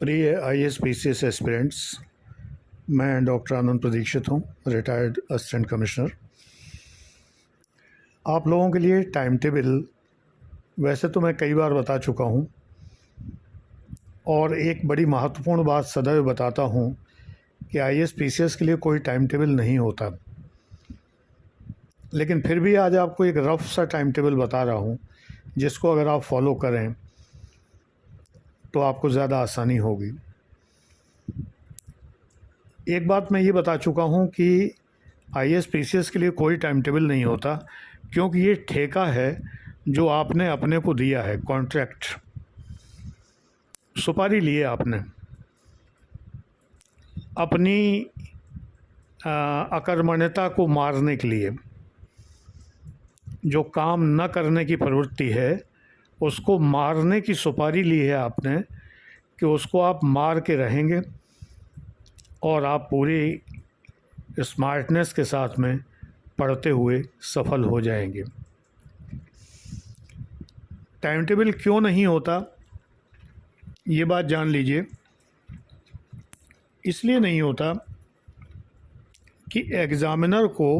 प्रिय IAS-PCS aspirants, मैं doctor आनंद प्रदीक्षित हूँ, रिटायर्ड असिस्टेंट कमिश्नर। आप लोगों के लिए टाइम टेबल वैसे तो मैं कई बार बता चुका हूँ और एक बड़ी महत्वपूर्ण बात सदैव बताता हूँ कि IAS-PCS के लिए कोई टाइम टेबल नहीं होता। लेकिन फिर भी आज आपको एक रफ सा टाइम टेबल बता रहा हूँ, जिसको अगर आप फॉलो करें तो आपको ज़्यादा आसानी होगी। एक बात मैं ये बता चुका हूँ कि IAS-PCS के लिए कोई टाइम टेबल नहीं होता, क्योंकि ये ठेका है जो आपने अपने को दिया है, कॉन्ट्रैक्ट, सुपारी लिए आपने अपनी अकर्मण्यता को मारने के लिए। जो काम न करने की प्रवृत्ति है उसको मारने की सुपारी ली है आपने कि उसको आप मार के रहेंगे और आप पूरी स्मार्टनेस के साथ में पढ़ते हुए सफल हो जाएंगे। टाइम टेबल क्यों नहीं होता ये बात जान लीजिए। इसलिए नहीं होता कि एग्ज़ामिनर को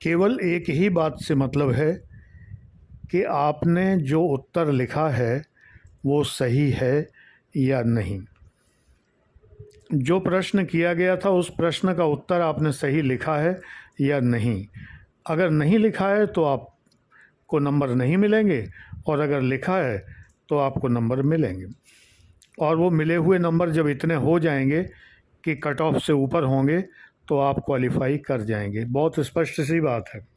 केवल एक ही बात से मतलब है कि आपने जो उत्तर लिखा है वो सही है या नहीं। जो प्रश्न किया गया था उस प्रश्न का उत्तर आपने सही लिखा है या नहीं। अगर नहीं लिखा है तो आपको नंबर नहीं मिलेंगे, और अगर लिखा है तो आपको नंबर मिलेंगे। और वो मिले हुए नंबर जब इतने हो जाएंगे कि कट ऑफ से ऊपर होंगे तो आप क्वालिफाई कर जाएंगे। बहुत स्पष्ट सी बात है।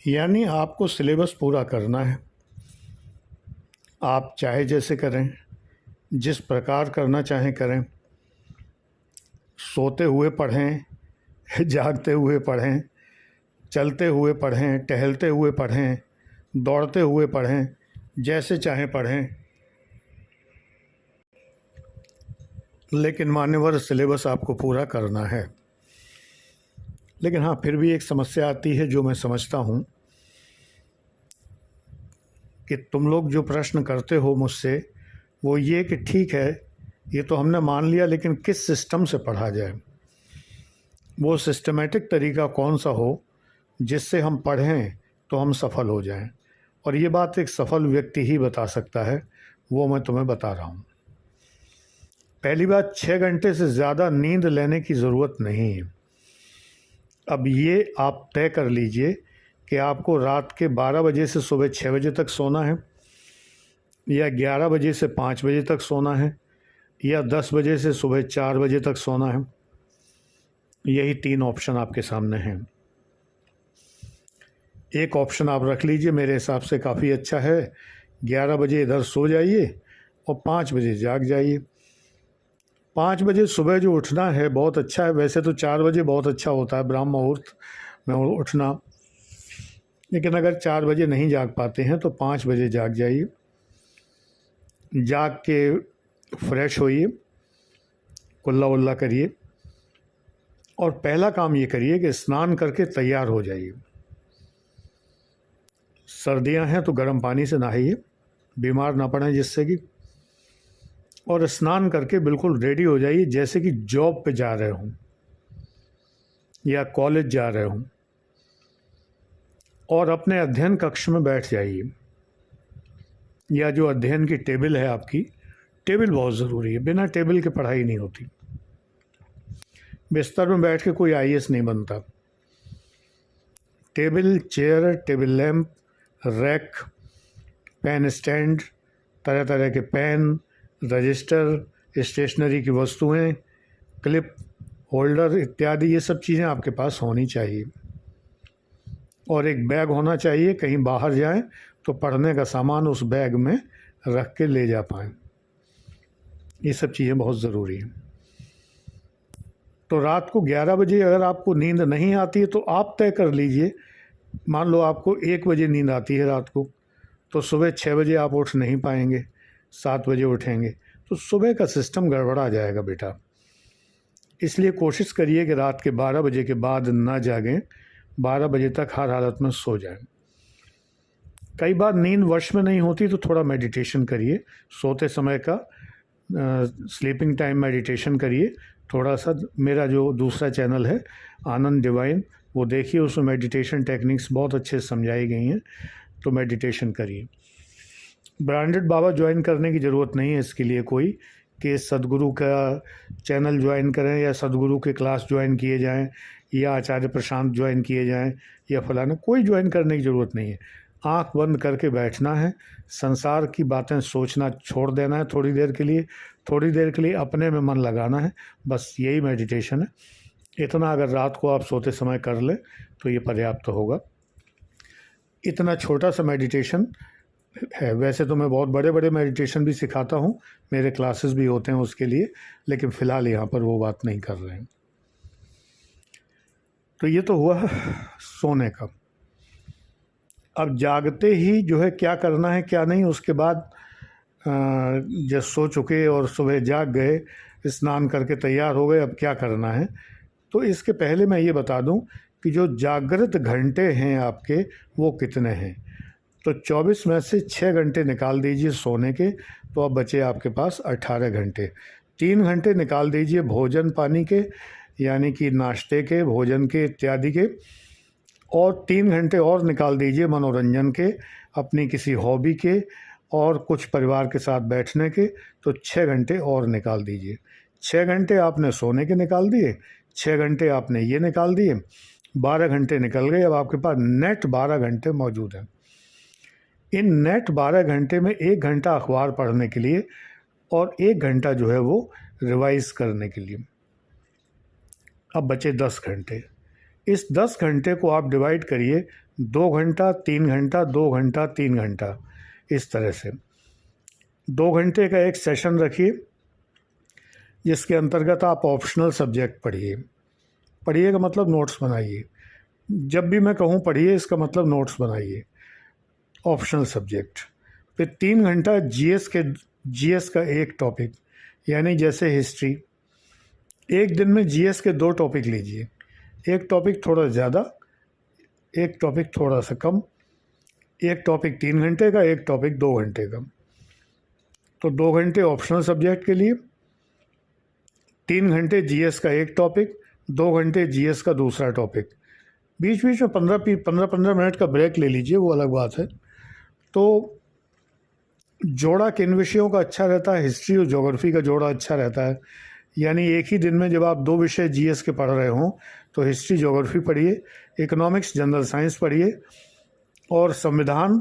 यानी आपको सिलेबस पूरा करना है। आप चाहे जैसे करें, जिस प्रकार करना चाहें करें, सोते हुए पढ़ें, जागते हुए पढ़ें, चलते हुए पढ़ें, टहलते हुए पढ़ें, दौड़ते हुए पढ़ें, जैसे चाहें पढ़ें, लेकिन मान्यवर सिलेबस आपको पूरा करना है। लेकिन हाँ, फिर भी एक समस्या आती है जो मैं समझता हूँ कि तुम लोग जो प्रश्न करते हो मुझसे वो ये कि ठीक है, ये तो हमने मान लिया, लेकिन किस सिस्टम से पढ़ा जाए, वो सिस्टमेटिक तरीका कौन सा हो जिससे हम पढ़ें तो हम सफल हो जाएं। और ये बात एक सफल व्यक्ति ही बता सकता है, वो मैं तुम्हें बता रहा हूँ। पहली बात, 6 घंटे से ज़्यादा नींद लेने की ज़रूरत नहीं है। अब ये आप तय कर लीजिए कि आपको रात के 12 बजे से सुबह 6 बजे तक सोना है, या 11 बजे से 5 बजे तक सोना है, या 10 बजे से सुबह 4 बजे तक सोना है। यही 3 ऑप्शन आपके सामने हैं। एक ऑप्शन आप रख लीजिए, मेरे हिसाब से काफ़ी अच्छा है। 11 बजे इधर सो जाइए और 5 बजे जाग जाइए। 5 बजे सुबह जो उठना है बहुत अच्छा है। वैसे तो 4 बजे बहुत अच्छा होता है, ब्रह्म मुहूर्त में उठना, लेकिन अगर 4 बजे नहीं जाग पाते हैं तो 5 बजे जाग जाइए। जाग के फ्रेश होइए, कुल्ला वुल्ला करिए, और पहला काम ये करिए कि स्नान करके तैयार हो जाइए। सर्दियां हैं तो गर्म पानी से नहाइए, बीमार ना पड़ें जिससे कि, और स्नान करके बिल्कुल रेडी हो जाइए, जैसे कि जॉब पे जा रहे हों या कॉलेज जा रहे हों, और अपने अध्ययन कक्ष में बैठ जाइए, या जो अध्ययन की टेबल है आपकी, टेबल बहुत ज़रूरी है, बिना टेबल के पढ़ाई नहीं होती। बिस्तर में बैठ के कोई IAS नहीं बनता। Table, chair, table lamp, rack, pen stand, तरह तरह के पेन, रजिस्टर, स्टेशनरी की वस्तुएं, क्लिप, होल्डर इत्यादि, ये सब चीज़ें आपके पास होनी चाहिए। और एक बैग होना चाहिए, कहीं बाहर जाएं तो पढ़ने का सामान उस बैग में रख के ले जा पाएँ। ये सब चीज़ें बहुत ज़रूरी हैं। तो रात को 11 बजे अगर आपको नींद नहीं आती है तो आप तय कर लीजिए, मान लो आपको 1 बजे नींद आती है रात को, तो सुबह 6 बजे आप उठ नहीं पाएंगे, 7 बजे उठेंगे तो सुबह का सिस्टम गड़बड़ा जाएगा बेटा। इसलिए कोशिश करिए कि रात के 12 बजे के बाद ना जागें, 12 बजे तक हर हालत में सो जाएं। कई बार नींद वश में नहीं होती तो थोड़ा मेडिटेशन करिए, सोते समय का स्लीपिंग टाइम मेडिटेशन करिए। थोड़ा सा मेरा जो दूसरा चैनल है आनंद डिवाइन, वो देखिए, उसमें मेडिटेशन टेक्निक्स बहुत अच्छे से समझाई गई हैं, तो मेडिटेशन करिए। ब्रांडेड बाबा ज्वाइन करने की ज़रूरत नहीं है इसके लिए कोई, कि सदगुरु का चैनल ज्वाइन करें या सदगुरु के क्लास ज्वाइन किए जाएं या आचार्य प्रशांत ज्वाइन किए जाएं या फलाना, कोई ज्वाइन करने की ज़रूरत नहीं है। आंख बंद करके बैठना है, संसार की बातें सोचना छोड़ देना है थोड़ी देर के लिए, थोड़ी देर के लिए अपने में मन लगाना है, बस यही मेडिटेशन है। इतना अगर रात को आप सोते समय कर लें तो ये पर्याप्त होगा। इतना छोटा सा मेडिटेशन है। वैसे तो मैं बहुत बड़े बड़े मेडिटेशन भी सिखाता हूँ, मेरे क्लासेस भी होते हैं उसके लिए, लेकिन फ़िलहाल यहाँ पर वो बात नहीं कर रहे हैं। तो ये तो हुआ सोने का। अब जागते ही जो है क्या करना है क्या नहीं, उसके बाद जब सो चुके और सुबह जाग गए, स्नान करके तैयार हो गए, अब क्या करना है। तो इसके पहले मैं ये बता दूं कि जो जागृत घंटे हैं आपके वो कितने हैं। तो 24 में से 6 घंटे निकाल दीजिए सोने के, तो अब बचे आपके पास 18 घंटे। 3 घंटे निकाल दीजिए भोजन पानी के, यानी कि नाश्ते के, भोजन के इत्यादि के, और 3 घंटे और निकाल दीजिए मनोरंजन के, अपनी किसी हॉबी के और कुछ परिवार के साथ बैठने के। तो 6 घंटे और निकाल दीजिए। 6 घंटे आपने सोने के निकाल दिए, 6 घंटे आपने ये निकाल दिए, 12 घंटे निकल गए। अब आपके पास नेट 12 घंटे मौजूद हैं। इन नेट 12 घंटे में 1 घंटा अखबार पढ़ने के लिए और 1 घंटा जो है वो रिवाइज करने के लिए। अब बचे 10 घंटे। इस 10 घंटे को आप डिवाइड करिए, 2 घंटा 3 घंटा 2 घंटा 3 घंटा, इस तरह से 2 घंटे का एक सेशन रखिए, जिसके अंतर्गत आप ऑप्शनल सब्जेक्ट पढ़िए। पढ़िए का मतलब नोट्स बनाइए। जब भी मैं कहूँ पढ़िए, इसका मतलब नोट्स बनाइए, ऑप्शनल सब्जेक्ट। फिर 3 घंटा जीएस का एक टॉपिक, यानी जैसे हिस्ट्री। एक दिन में जीएस के 2 टॉपिक लीजिए, एक टॉपिक थोड़ा ज़्यादा, एक टॉपिक थोड़ा सा कम। एक टॉपिक 3 घंटे का, एक टॉपिक 2 घंटे का। तो 2 घंटे ऑप्शनल सब्जेक्ट के लिए, 3 घंटे जीएस का एक टॉपिक, 2 घंटे जीएस का दूसरा टॉपिक। बीच बीच में 15 मिनट का ब्रेक ले लीजिए, वो अलग बात है। तो जोड़ा किन विषयों का अच्छा रहता है? हिस्ट्री और ज्योग्राफी का जोड़ा अच्छा रहता है। यानी एक ही दिन में जब आप 2 विषय जीएस के पढ़ रहे हों तो हिस्ट्री ज्योग्राफी पढ़िए, इकोनॉमिक्स जनरल साइंस पढ़िए, और संविधान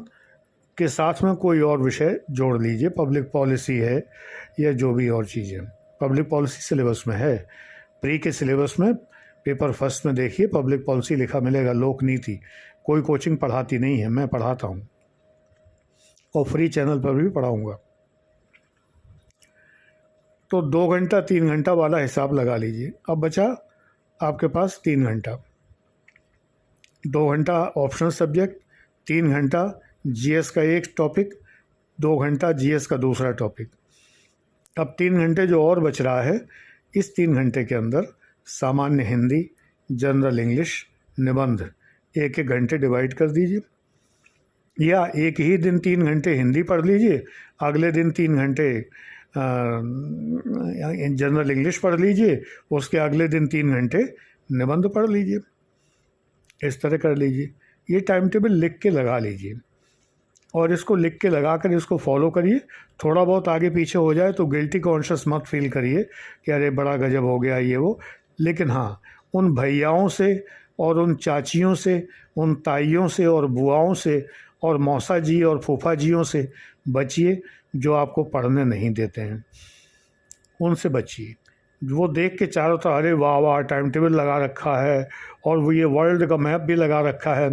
के साथ में कोई और विषय जोड़ लीजिए। पब्लिक पॉलिसी है या जो भी और चीज़ें, पब्लिक पॉलिसी सिलेबस में है। प्री के सिलेबस में पेपर फर्स्ट में देखिए पब्लिक पॉलिसी लिखा मिलेगा। लोक नीति कोई कोचिंग पढ़ाती नहीं है, मैं पढ़ाता हूँ और फ्री चैनल पर भी पढ़ाऊँगा। तो 2 घंटा 3 घंटा वाला हिसाब लगा लीजिए। अब बचा आपके पास 3 घंटा। 2 घंटा ऑप्शनल सब्जेक्ट, 3 घंटा जीएस का एक टॉपिक, 2 घंटा जीएस का दूसरा टॉपिक। अब 3 घंटे जो और बच रहा है, इस 3 घंटे के अंदर सामान्य हिंदी, जनरल इंग्लिश, निबंध 1-1 घंटे डिवाइड कर दीजिए। या एक ही दिन 3 घंटे हिंदी पढ़ लीजिए, अगले दिन 3 घंटे जनरल इंग्लिश पढ़ लीजिए, उसके अगले दिन 3 घंटे निबंध पढ़ लीजिए। इस तरह कर लीजिए। ये टाइम टेबल लिख के लगा लीजिए और इसको लिख के लगा कर इसको फॉलो करिए। थोड़ा बहुत आगे पीछे हो जाए तो गिल्टी कॉन्शियस मत फील करिए कि अरे बड़ा गजब हो गया ये वो। लेकिन हाँ, उन भैयाओं से और उन चाचियों से, उन ताइयों से और बुआओं से और मौसा जी और फूफा जियों से बचिए जो आपको पढ़ने नहीं देते हैं, उनसे बचिए। वो देख के चारों तरफ अरे वाह वाह टाइम टेबल लगा रखा है और वो ये वर्ल्ड का मैप भी लगा रखा है,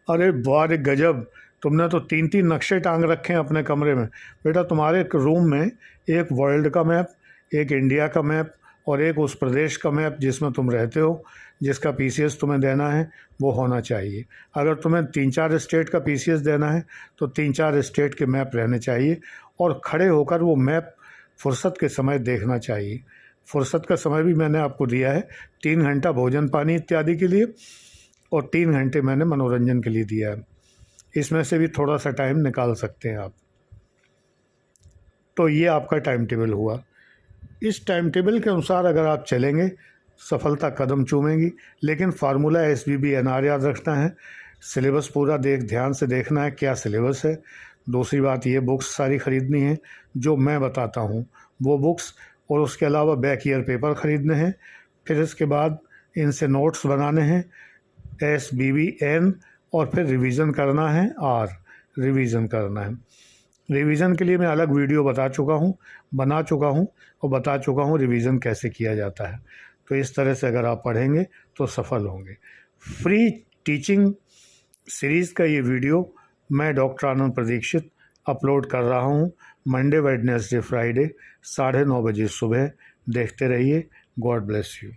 अरे वाह रे गजब, तुमने तो 3-3 नक्शे टांग रखे हैं अपने कमरे में। बेटा तुम्हारे रूम में एक वर्ल्ड का मैप, एक इंडिया का मैप और एक उस प्रदेश का मैप जिसमें तुम रहते हो, जिसका पीसीएस तुम्हें देना है, वो होना चाहिए। अगर तुम्हें 3-4 स्टेट का पीसीएस देना है तो 3-4 स्टेट के मैप रहने चाहिए और खड़े होकर वो मैप फुर्सत के समय देखना चाहिए। फुर्सत का समय भी मैंने आपको दिया है, 3 घंटा भोजन पानी इत्यादि के लिए और 3 घंटे मैंने मनोरंजन के लिए दिया है। इसमें से भी थोड़ा सा टाइम निकाल सकते हैं आप। तो ये आपका टाइम टेबल हुआ। इस टाइम टेबल के अनुसार अगर आप चलेंगे सफलता कदम चूमेगी। लेकिन फार्मूला SBBNR याद रखना है, सिलेबस पूरा ध्यान से देखना है क्या सिलेबस है। दूसरी बात, ये बुक्स सारी ख़रीदनी है जो मैं बताता हूँ वो बुक्स, और उसके अलावा बैक ईयर पेपर ख़रीदने हैं। फिर इसके बाद इनसे नोट्स बनाने हैं SBBN, और फिर रिवीजन करना है रिवीजन करना है। रिवीजन के लिए मैं अलग वीडियो बना चुका हूँ रिवीजन कैसे किया जाता है। तो इस तरह से अगर आप पढ़ेंगे तो सफल होंगे। फ्री टीचिंग सीरीज़ का ये वीडियो मैं डॉक्टर आनंद प्रदीक्षित अपलोड कर रहा हूँ मंडे, वेडनेसडे, फ्राइडे 9:30 बजे सुबह। देखते रहिए। God bless you.